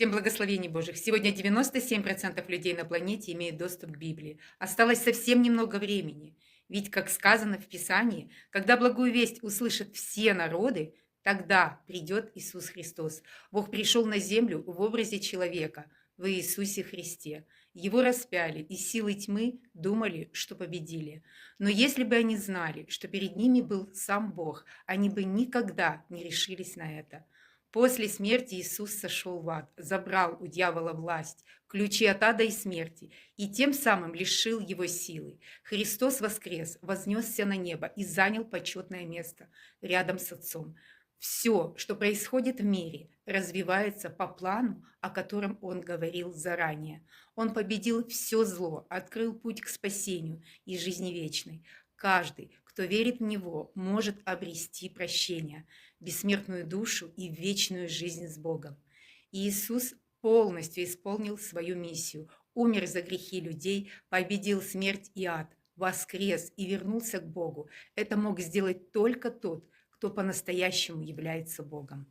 Всем благословений Божьих. Сегодня 97% людей на планете имеют доступ к Библии. Осталось совсем немного времени. Ведь, как сказано в Писании, когда благую весть услышат все народы, тогда придет Иисус Христос. Бог пришел на землю в образе человека, в Иисусе Христе. Его распяли, и силы тьмы думали, что победили. Но если бы они знали, что перед ними был сам Бог, они бы никогда не решились на это. После смерти Иисус сошел в ад, забрал у дьявола власть, ключи от ада и смерти, и тем самым лишил его силы. Христос воскрес, вознесся на небо и занял почетное место рядом с Отцом. Все, что происходит в мире, развивается по плану, о котором Он говорил заранее. Он победил все зло, открыл путь к спасению и жизни вечной. Каждый, кто верит в Него, может обрести прощение, бессмертную душу и вечную жизнь с Богом. Иисус полностью исполнил свою миссию, умер за грехи людей, победил смерть и ад, воскрес и вернулся к Богу. Это мог сделать только тот, кто по-настоящему является Богом.